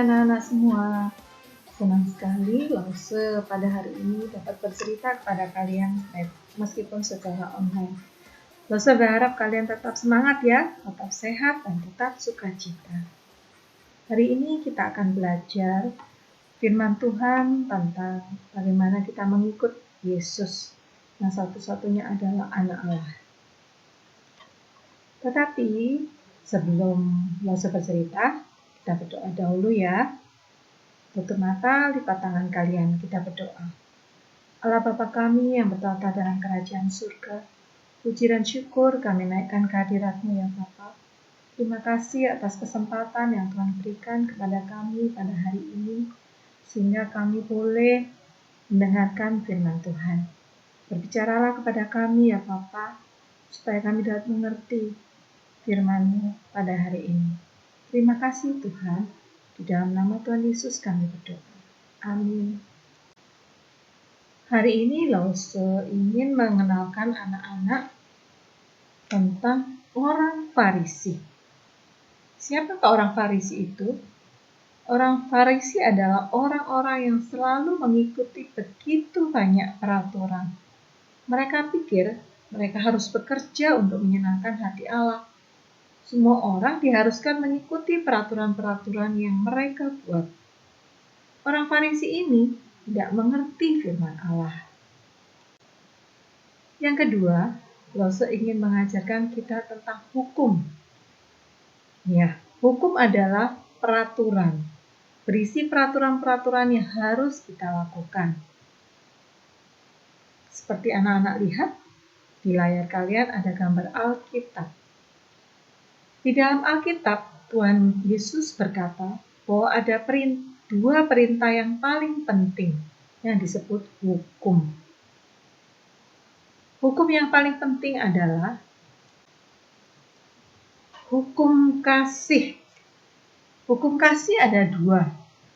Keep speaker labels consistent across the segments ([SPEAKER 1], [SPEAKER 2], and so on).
[SPEAKER 1] anak-anak semua. Senang sekali Lause pada hari ini dapat bercerita kepada kalian meskipun secara online. Lause berharap kalian tetap semangat ya, tetap sehat dan tetap sukacita. Hari ini kita akan belajar firman Tuhan tentang bagaimana kita mengikut Yesus yang satu-satunya adalah anak Allah. Tetapi sebelum Lause bercerita, kita berdoa dahulu ya. Tutup mata, lipat tangan kalian, kita berdoa. Allah Bapa kami yang bertata dalam kerajaan surga, puji dan syukur kami naikkan kehadirat-Mu ya Bapa. Terima kasih atas kesempatan yang Tuhan berikan kepada kami pada hari ini, sehingga kami boleh mendengarkan firman Tuhan. Berbicaralah kepada kami ya Bapa, supaya kami dapat mengerti firman-Mu pada hari ini. Terima kasih Tuhan, di dalam nama Tuhan Yesus kami berdoa. Amin. Hari ini Lause ingin mengenalkan anak-anak tentang orang Farisi. Siapakah orang Farisi itu? Orang Farisi adalah orang-orang yang selalu mengikuti begitu banyak peraturan. Mereka pikir mereka harus bekerja untuk menyenangkan hati Allah. Semua orang diharuskan mengikuti peraturan-peraturan yang mereka buat. Orang Farisi ini tidak mengerti firman Allah. Yang kedua, Lause ingin mengajarkan kita tentang hukum. Ya, hukum adalah peraturan. Berisi peraturan-peraturan yang harus kita lakukan. Seperti anak-anak lihat, di layar kalian ada gambar Alkitab. Di dalam Alkitab, Tuhan Yesus berkata bahwa ada dua perintah yang paling penting yang disebut hukum. Hukum yang paling penting adalah hukum kasih. Hukum kasih ada dua.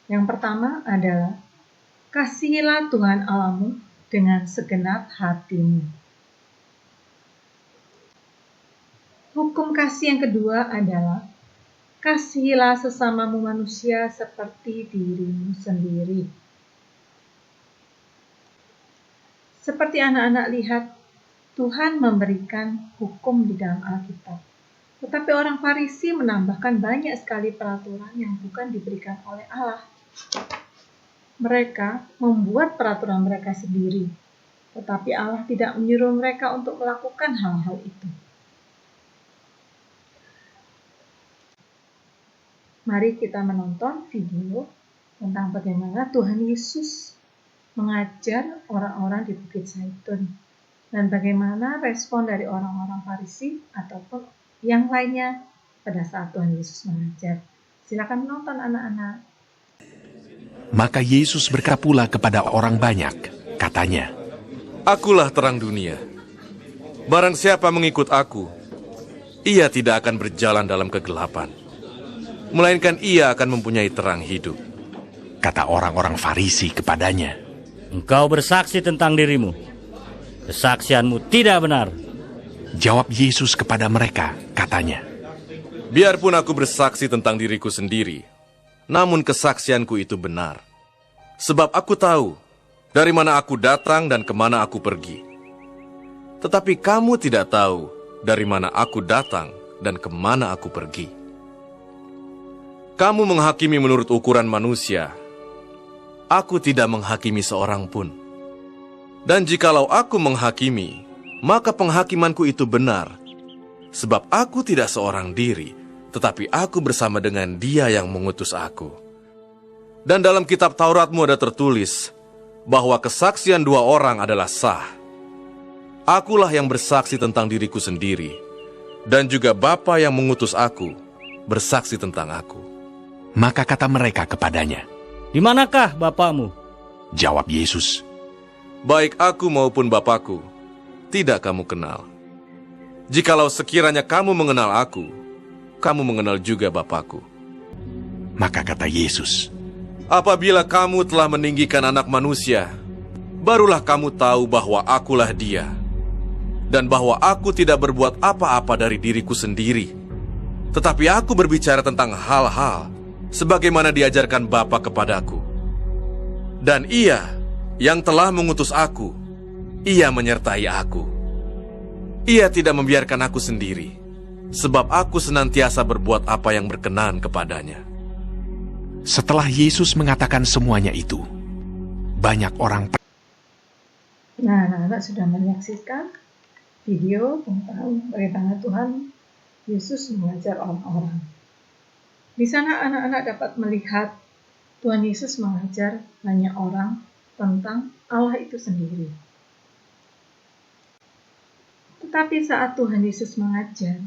[SPEAKER 1] Yang pertama adalah kasihilah Tuhan Allahmu dengan segenap hatimu. Hukum kasih yang kedua adalah kasihilah sesamamu manusia seperti dirimu sendiri. Seperti anak-anak lihat, Tuhan memberikan hukum di dalam Alkitab. Tetapi orang Farisi menambahkan banyak sekali peraturan yang bukan diberikan oleh Allah. Mereka membuat peraturan mereka sendiri, tetapi Allah tidak menyuruh mereka untuk melakukan hal-hal itu. Mari kita menonton video tentang bagaimana Tuhan Yesus mengajar orang-orang di Bukit Zaitun dan bagaimana respon dari orang-orang Farisi ataupun yang lainnya pada saat Tuhan Yesus mengajar. Silakan menonton anak-anak.
[SPEAKER 2] Maka Yesus berkata pula kepada orang banyak, katanya,
[SPEAKER 3] Akulah terang dunia. Barang siapa mengikut aku, ia tidak akan berjalan dalam kegelapan, melainkan ia akan mempunyai terang hidup.
[SPEAKER 2] Kata orang-orang Farisi kepadanya,
[SPEAKER 4] Engkau bersaksi tentang dirimu. Kesaksianmu tidak benar.
[SPEAKER 2] Jawab Yesus kepada mereka, katanya,
[SPEAKER 3] Biarpun aku bersaksi tentang diriku sendiri, namun kesaksianku itu benar. Sebab aku tahu dari mana aku datang dan kemana aku pergi. Tetapi kamu tidak tahu dari mana aku datang dan kemana aku pergi. Kamu menghakimi menurut ukuran manusia. Aku tidak menghakimi seorang pun. Dan jikalau aku menghakimi, maka penghakimanku itu benar. Sebab aku tidak seorang diri, tetapi aku bersama dengan Dia yang mengutus aku. Dan dalam kitab Tauratmu ada tertulis bahwa kesaksian dua orang adalah sah. Akulah yang bersaksi tentang diriku sendiri, dan juga Bapa yang mengutus aku bersaksi tentang aku.
[SPEAKER 2] Maka kata mereka kepadanya,
[SPEAKER 4] Di manakah Bapamu?
[SPEAKER 2] Jawab Yesus,
[SPEAKER 3] Baik aku maupun Bapakku, tidak kamu kenal. Jikalau sekiranya kamu mengenal aku, kamu mengenal juga Bapakku.
[SPEAKER 2] Maka kata Yesus,
[SPEAKER 3] Apabila kamu telah meninggikan anak manusia, barulah kamu tahu bahwa akulah Dia, dan bahwa aku tidak berbuat apa-apa dari diriku sendiri, tetapi aku berbicara tentang hal-hal sebagaimana diajarkan Bapa kepadaku. Dan Ia yang telah mengutus aku, Ia menyertai aku. Ia tidak membiarkan aku sendiri, sebab aku senantiasa berbuat apa yang berkenan kepadanya.
[SPEAKER 2] Setelah Yesus mengatakan semuanya itu, banyak orang
[SPEAKER 1] Nah, anak-anak sudah menyaksikan video tentang bagaimana Tuhan Yesus mengajar orang-orang. Di sana anak-anak dapat melihat Tuhan Yesus mengajar banyak orang tentang Allah itu sendiri. Tetapi saat Tuhan Yesus mengajar,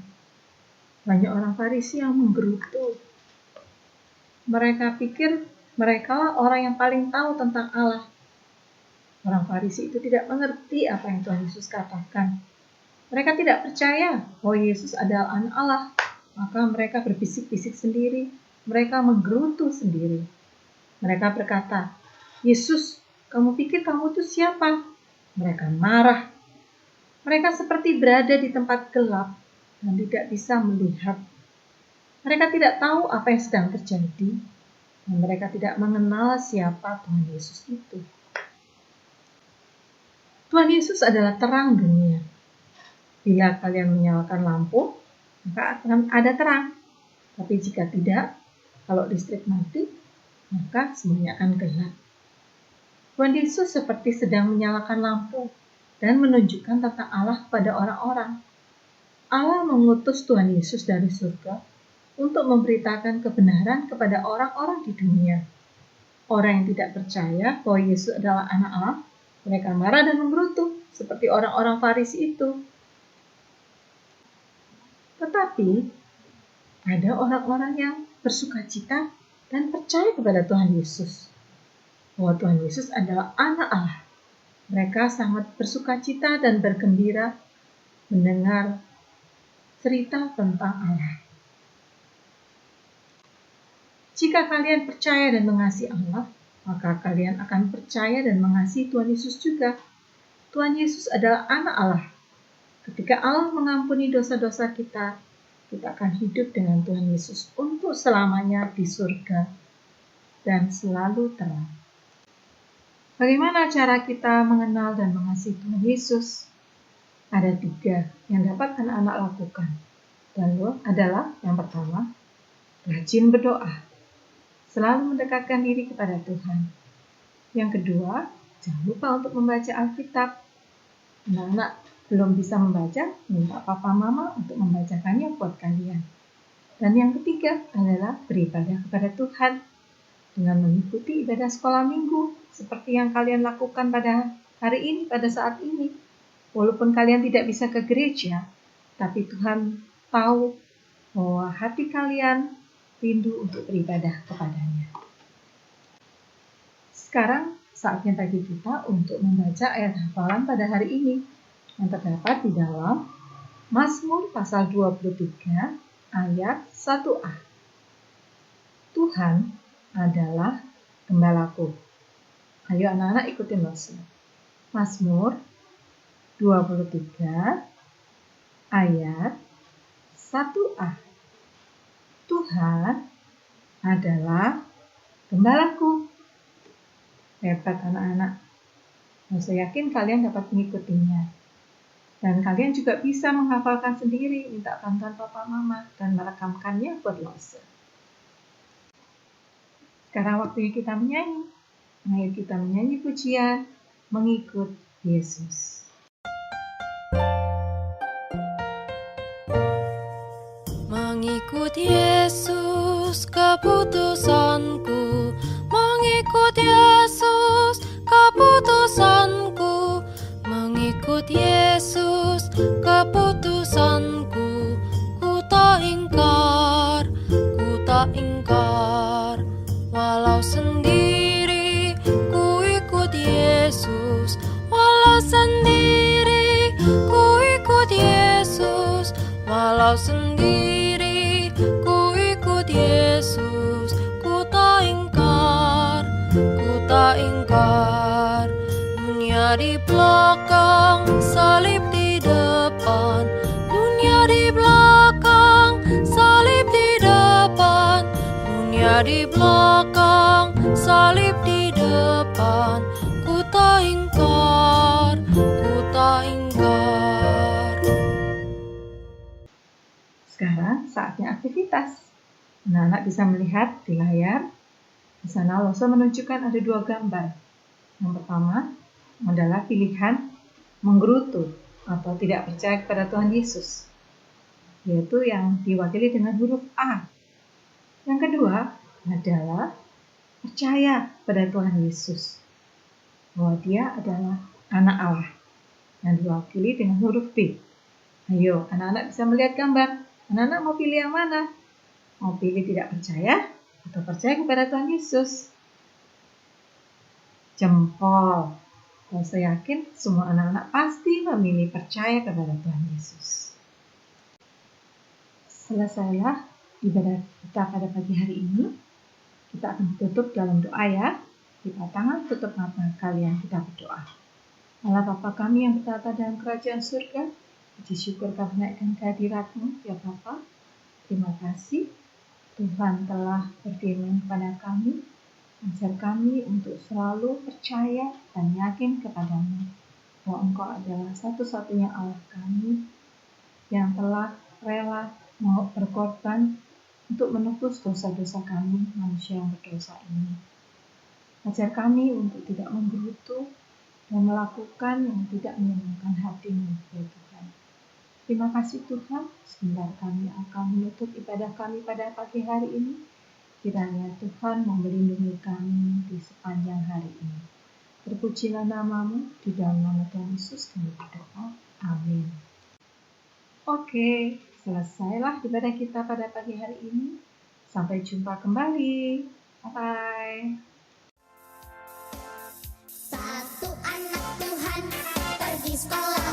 [SPEAKER 1] banyak orang Farisi yang menggerutu. Mereka pikir mereka orang yang paling tahu tentang Allah. Orang Farisi itu tidak mengerti apa yang Tuhan Yesus katakan. Mereka tidak percaya bahwa Yesus adalah anak Allah. Maka mereka berbisik-bisik sendiri. Mereka menggerutu sendiri. Mereka berkata, "Yesus, kamu pikir kamu itu siapa?" Mereka marah. Mereka seperti berada di tempat gelap dan tidak bisa melihat. Mereka tidak tahu apa yang sedang terjadi, dan mereka tidak mengenal siapa Tuhan Yesus itu. Tuhan Yesus adalah terang dunia. Bila kalian menyalakan lampu, maka akan ada terang. Tapi jika tidak, kalau listrik mati, maka semuanya akan gelap. Tuhan Yesus seperti sedang menyalakan lampu dan menunjukkan tentang Allah kepada orang-orang. Allah mengutus Tuhan Yesus dari surga untuk memberitakan kebenaran kepada orang-orang di dunia. Orang yang tidak percaya bahwa Yesus adalah anak Allah, mereka marah dan menggerutu seperti orang-orang Farisi itu. Tetapi ada orang-orang yang bersukacita dan percaya kepada Tuhan Yesus, bahwa Tuhan Yesus adalah anak Allah. Mereka sangat bersukacita dan bergembira mendengar cerita tentang Allah. Jika kalian percaya dan mengasihi Allah, maka kalian akan percaya dan mengasihi Tuhan Yesus juga. Tuhan Yesus adalah anak Allah. Ketika Allah mengampuni dosa-dosa kita, kita akan hidup dengan Tuhan Yesus untuk selamanya di surga dan selalu terang. Bagaimana cara kita mengenal dan mengasihi Tuhan Yesus? Ada 3 yang dapat anak-anak lakukan. Lalu adalah yang pertama, rajin berdoa. Selalu mendekatkan diri kepada Tuhan. Yang kedua, jangan lupa untuk membaca Alkitab. Anak-anak belum bisa membaca, minta papa mama untuk membacakannya buat kalian. Dan yang ketiga adalah beribadah kepada Tuhan dengan mengikuti ibadah sekolah minggu seperti yang kalian lakukan pada hari ini, pada saat ini. Walaupun kalian tidak bisa ke gereja, tapi Tuhan tahu bahwa hati kalian rindu untuk beribadah kepadanya. Sekarang saatnya bagi kita untuk membaca ayat hafalan pada hari ini yang terdapat di dalam Mazmur pasal 23 ayat 1a. Tuhan adalah gembalaku. Ayo anak-anak ikutin Mazmur 23 ayat 1a. Tuhan adalah gembalaku. Hebat anak-anak. Saya yakin kalian dapat mengikutinya. Dan kalian juga bisa menghafalkan sendiri, minta bantuan papa mama, dan merekamkannya buat Lose. Sekarang waktunya kita menyanyi. Mari kita menyanyi pujian, mengikut Yesus.
[SPEAKER 5] Mengikut Yesus keputusanku, mengikut Yesus keputusanku, mengikut Yesus keputusanku. Ku tak ingkar, walau sendiri ku ikut Yesus, walau sendiri ku ikut Yesus, walau sendiri ku ikut Yesus. Ku tak ingkar. Dunia di belakang, salib di depan. Dunia di belakang, salib di depan. Dunia di belakang, salib di depan. Ku tak ingkar, ku tak ingkar.
[SPEAKER 1] Sekarang saatnya aktivitas. Anak-anak bisa melihat di layar. Di sana Loso menunjukkan ada 2 gambar. Yang pertama adalah pilihan menggerutu atau tidak percaya kepada Tuhan Yesus, yaitu yang diwakili dengan huruf A. Yang kedua adalah percaya pada Tuhan Yesus, bahwa Dia adalah anak Allah, yang diwakili dengan huruf B. Ayo, anak-anak bisa melihat gambar. Anak-anak mau pilih yang mana? Mau pilih tidak percaya atau percaya kepada Tuhan Yesus? Jempol. Dan saya yakin semua anak-anak pasti memilih percaya kepada Tuhan Yesus. Selesailah ibadah kita pada pagi hari ini. Kita akan tutup dalam doa ya. Lipat tangan, tutup mata kalian, kita berdoa. Allah Bapa kami yang bertata dalam kerajaan surga, puji syukur kami naikkan kehadirat-Mu ya Bapa. Terima kasih Tuhan telah berfirman kepada kami. Ajar kami untuk selalu percaya dan yakin kepadamu, bahwa Engkau adalah satu-satunya Allah kami yang telah rela mau berkorban untuk menebus dosa-dosa kami, manusia yang berdosa ini. Ajar kami untuk tidak menggerutu dan melakukan yang tidak menyenangkan hati-Mu, ya Tuhan. Terima kasih Tuhan, sebentar kami akan menutup ibadah kami pada pagi hari ini. Kiranya Tuhan melindungi kami di sepanjang hari ini. Terpujilah nama-Mu, di dalam nama Tuhan Yesus kami berdoa. Amin. Oke, selesailah ibadah kita pada pagi hari ini. Sampai jumpa kembali. Bye-bye.
[SPEAKER 6] Satu anak Tuhan pergi sekolah.